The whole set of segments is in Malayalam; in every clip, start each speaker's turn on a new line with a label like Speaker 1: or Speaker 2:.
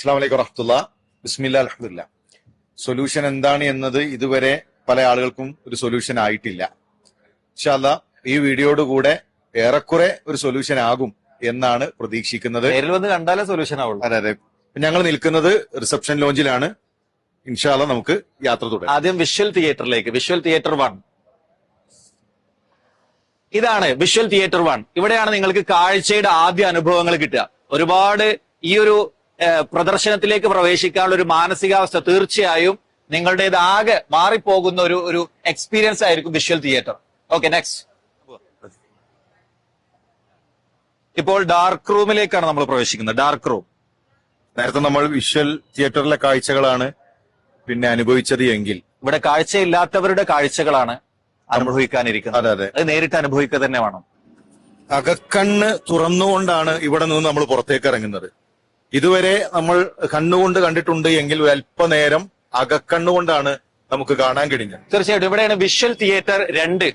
Speaker 1: അസ്സലാമു അലൈക്കും വറഹ്മത്തുള്ളാ. ബിസ്മില്ലാ അൽഹംദുലില്ലാ. സൊല്യൂഷൻ എന്താണ് എന്നത് ഇതുവരെ പല ആളുകൾക്കും ഒരു സൊല്യൂഷൻ ആയിട്ടില്ല. ഇൻഷാ അല്ലാഹ് ഈ വീഡിയോയോട് കൂടെ ഏറെക്കുറെ ഒരു സൊല്യൂഷൻ ആകും എന്നാണ് പ്രതീക്ഷിക്കുന്നത്.
Speaker 2: നേരിൽ വന്ന് കണ്ടാലേ സൊല്യൂഷൻ ആവുള്ളൂ.
Speaker 1: അതെ അതെ. ഞങ്ങൾ നിൽക്കുന്നത് റിസപ്ഷൻ ലോഞ്ചിലാണ്. ഇൻഷാ അല്ലാഹ് നമുക്ക് യാത്ര തുടരാം.
Speaker 2: ആദ്യം വിഷ്വൽ തിയേറ്ററിലേക്ക്. Visual theatre 1. ഇതാണ് വിഷ്വൽ തിയേറ്റർ 1. ഇവിടെയാണ് നിങ്ങൾക്ക് കാഴ്ചയുടെ ആദ്യ അനുഭവങ്ങൾ കിട്ടുക. ഒരുപാട് ഈ ഒരു പ്രദർശനത്തിലേക്ക് പ്രവേശിക്കാനുള്ള ഒരു മാനസികാവസ്ഥ തീർച്ചയായും നിങ്ങളുടേതാകെ മാറിപ്പോകുന്ന ഒരു എക്സ്പീരിയൻസ് ആയിരിക്കും വിഷ്വൽ തിയേറ്റർ. Okay, next. ഇപ്പോൾ ഡാർക്ക് റൂമിലേക്കാണ് നമ്മൾ പ്രവേശിക്കുന്നത്. Dark room.
Speaker 1: നേരത്തെ നമ്മൾ വിഷ്വൽ തിയേറ്ററിലെ കാഴ്ചകളാണ് അനുഭവിച്ചത് എങ്കിൽ
Speaker 2: ഇവിടെ കാഴ്ചയില്ലാത്തവരുടെ കാഴ്ചകളാണ് അനുഭവിക്കാനിരിക്കുന്നത്.
Speaker 1: അതെ അതെ,
Speaker 2: അത് നേരിട്ട് അനുഭവിക്കുക തന്നെ വേണം.
Speaker 1: അകക്കണ്ണ് തുറന്നുകൊണ്ടാണ് ഇവിടെ നിന്ന് നമ്മൾ പുറത്തേക്ക് ഇറങ്ങുന്നത്. ഇതുവരെ നമ്മൾ കണ്ണുകൊണ്ട് കണ്ടിട്ടുണ്ട് എങ്കിൽ അല്പനേരം അകക്കണ്ണുകൊണ്ടാണ് നമുക്ക് കാണാൻ കഴിഞ്ഞത്.
Speaker 2: തീർച്ചയായിട്ടും ഇവിടെയാണ് വിഷ്വൽ തിയേറ്റർ 2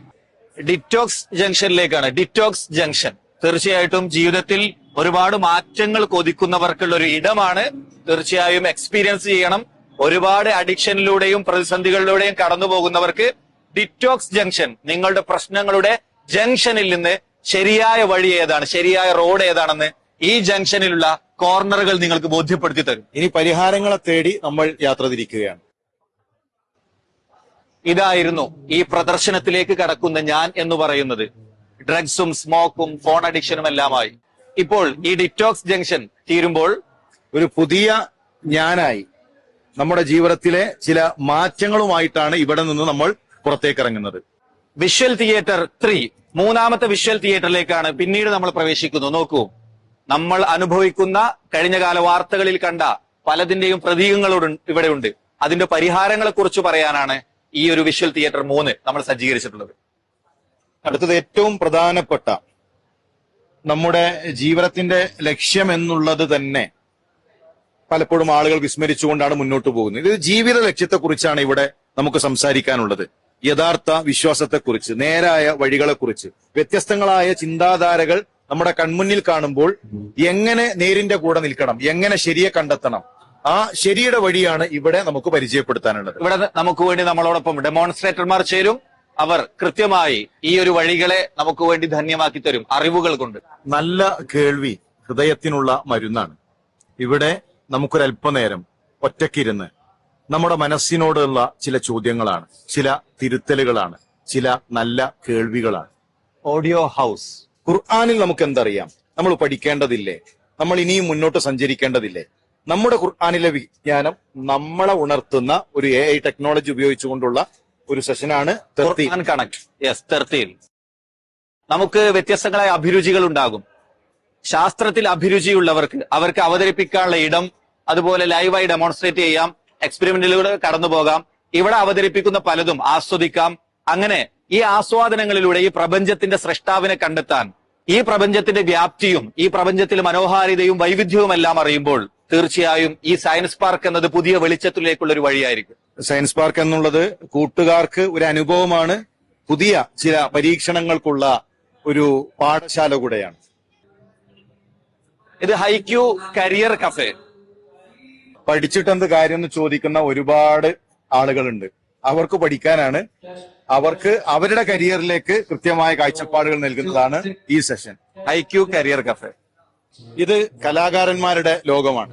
Speaker 2: ഡിറ്റോക്സ് ജംഗ്ഷനിലേക്കാണ്. ഡിറ്റോക്സ് ജംഗ്ഷൻ തീർച്ചയായിട്ടും ജീവിതത്തിൽ ഒരുപാട് മാറ്റങ്ങൾ കൊതിക്കുന്നവർക്കുള്ള ഒരു ഇടമാണ്. തീർച്ചയായും എക്സ്പീരിയൻസ് ചെയ്യണം. ഒരുപാട് അഡിക്ഷനിലൂടെയും പ്രതിസന്ധികളിലൂടെയും കടന്നു പോകുന്നവർക്ക് ഡിറ്റോക്സ് ജംഗ്ഷൻ നിങ്ങളുടെ പ്രശ്നങ്ങളുടെ ജംഗ്ഷനിൽ നിന്ന് ശരിയായ വഴി ഏതാണ്, ശരിയായ റോഡ് ഏതാണെന്ന് ഈ ജംഗ്ഷനിലുള്ള കോർണറുകൾ നിങ്ങൾക്ക് ബോധ്യപ്പെടുത്തി തരും.
Speaker 1: ഇനി പരിഹാരങ്ങളെ തേടി നമ്മൾ യാത്ര തിരിക്കുകയാണ്.
Speaker 2: ഇതായിരുന്നു ഈ പ്രദർശനത്തിലേക്ക് കടക്കുന്ന ഞാൻ എന്ന് പറയുന്നത്. ഡ്രഗ്സും സ്മോക്കും ഫോൺ അഡിക്ഷനും എല്ലാമായി ഇപ്പോൾ ഈ ഡിറ്റോക്സ് ജംഗ്ഷൻ തീരുമ്പോൾ
Speaker 1: ഒരു പുതിയ ഞാനായി നമ്മുടെ ജീവിതത്തിലെ ചില മാറ്റങ്ങളുമായിട്ടാണ് ഇവിടെ നിന്ന് നമ്മൾ പുറത്തേക്ക് ഇറങ്ങുന്നത്.
Speaker 2: വിഷ്വൽ തിയേറ്റർ 3 മൂന്നാമത്തെ വിഷ്വൽ തിയേറ്ററിലേക്കാണ് പിന്നീട് നമ്മൾ പ്രവേശിക്കുന്നു. നോക്കൂ, നമ്മൾ അനുഭവിക്കുന്ന കഴിഞ്ഞകാല വാർത്തകളിൽ കണ്ട പലതിന്റെയും പ്രതീകങ്ങളോട് ഇവിടെയുണ്ട്. അതിന്റെ പരിഹാരങ്ങളെ കുറിച്ച് പറയാനാണ് ഈ ഒരു വിഷ്വൽ തിയേറ്റർ 3 നമ്മൾ സജ്ജീകരിച്ചിട്ടുള്ളത്.
Speaker 1: അടുത്തത് ഏറ്റവും പ്രധാനപ്പെട്ട നമ്മുടെ ജീവിതത്തിന്റെ ലക്ഷ്യം എന്നുള്ളത് തന്നെ പലപ്പോഴും ആളുകൾ വിസ്മരിച്ചുകൊണ്ടാണ് മുന്നോട്ട് പോകുന്നത്. ഇത് ജീവിത ലക്ഷ്യത്തെക്കുറിച്ചാണ് ഇവിടെ നമുക്ക് സംസാരിക്കാനുള്ളത്. യഥാർത്ഥ വിശ്വാസത്തെക്കുറിച്ച്, നേരായ വഴികളെക്കുറിച്ച്, വ്യത്യസ്തങ്ങളായ ചിന്താധാരകൾ നമ്മുടെ കൺമുന്നിൽ കാണുമ്പോൾ എങ്ങനെ നേരിന്റെ കൂടെ നിൽക്കണം, എങ്ങനെ ശരിയെ കണ്ടെത്തണം, ആ ശരിയുടെ വഴിയാണ് ഇവിടെ നമുക്ക് പരിചയപ്പെടുത്താനുള്ളത്.
Speaker 2: ഇവിടെ നമുക്ക് വേണ്ടി നമ്മളോടൊപ്പം ഡെമോൺസ്ട്രേറ്റർമാർ ചേരും. അവർ കൃത്യമായി ഈ ഒരു വഴികളെ നമുക്ക് വേണ്ടി ധന്യമാക്കി തരും അറിവുകൾ കൊണ്ട്.
Speaker 1: നല്ല കേൾവി ഹൃദയത്തിനുള്ള മരുന്നാണ്. ഇവിടെ നമുക്കൊരല്പനേരം ഒറ്റയ്ക്കിരുന്ന് നമ്മുടെ മനസ്സിനോടുള്ള ചില ചോദ്യങ്ങളാണ്, ചില തിരുത്തലുകളാണ്, ചില നല്ല കേൾവികളാണ്.
Speaker 2: Audio house.
Speaker 1: ഖുർആനിൽ നമുക്ക് എന്തറിയാം? നമ്മൾ പഠിക്കേണ്ടതില്ലേ? നമ്മൾ ഇനിയും മുന്നോട്ട് സഞ്ചരിക്കേണ്ടതില്ലേ? നമ്മുടെ ഖുർആനിലെ വിജ്ഞാനം നമ്മളെ ഉണർത്തുന്ന ഒരു AI ടെക്നോളജി ഉപയോഗിച്ചുകൊണ്ടുള്ള ഒരു സെഷനാണ് 13
Speaker 2: കണക്ട്. യെസ്, 13. നമുക്ക് വ്യത്യസ്തങ്ങളായ അഭിരുചികൾ ഉണ്ടാകും. ശാസ്ത്രത്തിൽ അഭിരുചിയുള്ളവർക്ക് അവർക്ക് അവതരിപ്പിക്കാനുള്ള ഇടം, അതുപോലെ ലൈവായി ഡെമോൺസ്ട്രേറ്റ് ചെയ്യാം, എക്സ്പെരിമെന്റിലൂടെ കടന്നു പോകാം. ഇവിടെ അവതരിപ്പിക്കുന്ന പലതും ആസ്വദിക്കാം. അങ്ങനെ ഈ ആസ്വാദനങ്ങളിലൂടെ ഈ പ്രപഞ്ചത്തിന്റെ സ്രഷ്ടാവിനെ കണ്ടെത്താൻ, ഈ പ്രപഞ്ചത്തിന്റെ വ്യാപ്തിയും ഈ പ്രപഞ്ചത്തിലെ മനോഹാരിതയും വൈവിധ്യവും എല്ലാം അറിയുമ്പോൾ തീർച്ചയായും ഈ സയൻസ് പാർക്ക് എന്നത് പുതിയ വെളിച്ചത്തിലേക്കുള്ള ഒരു വഴിയായിരിക്കും.
Speaker 1: സയൻസ് പാർക്ക് എന്നുള്ളത് കൂട്ടുകാർക്ക് ഒരു അനുഭവമാണ്, പുതിയ ചില പരീക്ഷണങ്ങൾക്കുള്ള ഒരു പാഠശാല കൂടെയാണ്.
Speaker 2: ഇത് ഹൈക്യൂ കരിയർ കഫേ.
Speaker 1: പഠിച്ചിട്ടെന്ത് കാര്യം എന്ന് ചോദിക്കുന്ന ഒരുപാട് ആളുകളുണ്ട്. അവർക്ക് പഠിക്കാനാണ്, അവർക്ക് അവരുടെ കരിയറിലേക്ക് കൃത്യമായ കാഴ്ചപ്പാടുകൾ നൽകുന്നതാണ് ഈ സെഷൻ.
Speaker 2: HeiQ career cafe.
Speaker 1: ഇത് കലാകാരന്മാരുടെ ലോകമാണ്.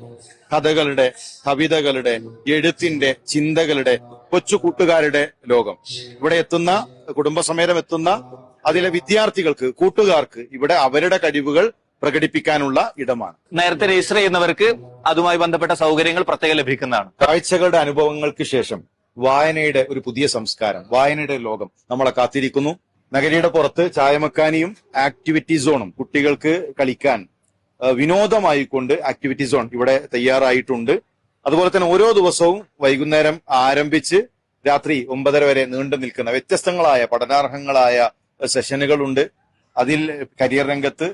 Speaker 1: കഥകളുടെ, കവിതകളുടെ, എഴുത്തിന്റെ, ചിന്തകളുടെ, കൊച്ചു കൂട്ടുകാരുടെ ലോകം. ഇവിടെ എത്തുന്ന, കുടുംബസമേതം എത്തുന്ന അതിലെ വിദ്യാർത്ഥികൾക്ക്, കൂട്ടുകാർക്ക് ഇവിടെ അവരുടെ കഴിവുകൾ പ്രകടിപ്പിക്കാനുള്ള ഇടമാണ്.
Speaker 2: നേരത്തെ രജിസ്റ്റർ ചെയ്യുന്നവർക്ക് അതുമായി ബന്ധപ്പെട്ട സൗകര്യങ്ങൾ പ്രത്യേകം ലഭിക്കുന്നതാണ്.
Speaker 1: കാഴ്ചകളുടെ അനുഭവങ്ങൾക്ക് ശേഷം വായനയുടെ ഒരു പുതിയ സംസ്കാരം, വായനയുടെ ലോകം നമ്മളെ കാത്തിരിക്കുന്നു. നഗരിയുടെ പുറത്ത് ചായമക്കാനിയും ആക്ടിവിറ്റി സോണും, കുട്ടികൾക്ക് കളിക്കാൻ വിനോദമായിക്കൊണ്ട് ആക്ടിവിറ്റി സോൺ ഇവിടെ തയ്യാറായിട്ടുണ്ട്. അതുപോലെ തന്നെ ഓരോ ദിവസവും വൈകുന്നേരം ആരംഭിച്ച് രാത്രി 9:30 വരെ നീണ്ടു നിൽക്കുന്ന വ്യത്യസ്തങ്ങളായ പഠനാർഹങ്ങളായ സെഷനുകളുണ്ട്. അതിൽ കരിയർ രംഗത്ത്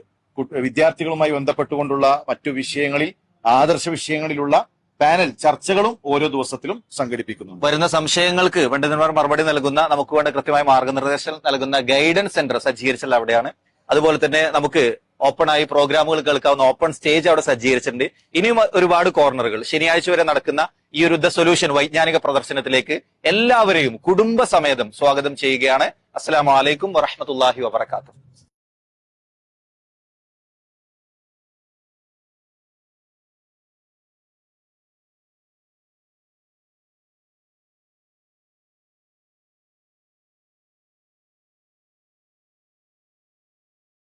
Speaker 1: വിദ്യാർത്ഥികളുമായി ബന്ധപ്പെട്ടുകൊണ്ടുള്ള മറ്റു വിഷയങ്ങളിൽ, ആദർശ വിഷയങ്ങളിലുള്ള പാനൽ ചർച്ചകളും ഓരോ ദിവസത്തിലും സംഘടിപ്പിക്കുന്നു.
Speaker 2: വരുന്ന സംശയങ്ങൾക്ക് പണ്ഡിതന്മാർ മറുപടി നൽകുന്ന, നമുക്ക് വേണ്ട കൃത്യമായ മാർഗനിർദ്ദേശം നൽകുന്ന ഗൈഡൻസ് സെന്റർ സജ്ജീകരിച്ചുള്ള അവിടെയാണ്. അതുപോലെ തന്നെ നമുക്ക് ഓപ്പണായി പ്രോഗ്രാമുകൾ കേൾക്കാവുന്ന ഓപ്പൺ സ്റ്റേജ് അവിടെ സജ്ജീകരിച്ചിട്ടുണ്ട്. ഇനിയും ഒരുപാട് കോർണറുകൾ. ശനിയാഴ്ച വരെ നടക്കുന്ന ഈ ഒരു ദ സൊല്യൂഷൻ വൈജ്ഞാനിക പ്രദർശനത്തിലേക്ക് എല്ലാവരെയും കുടുംബസമേതം സ്വാഗതം ചെയ്യുകയാണ്. അസ്സലാമു അലൈക്കും വറഹ്മത്തുള്ളാഹി വബറകാതുഹു.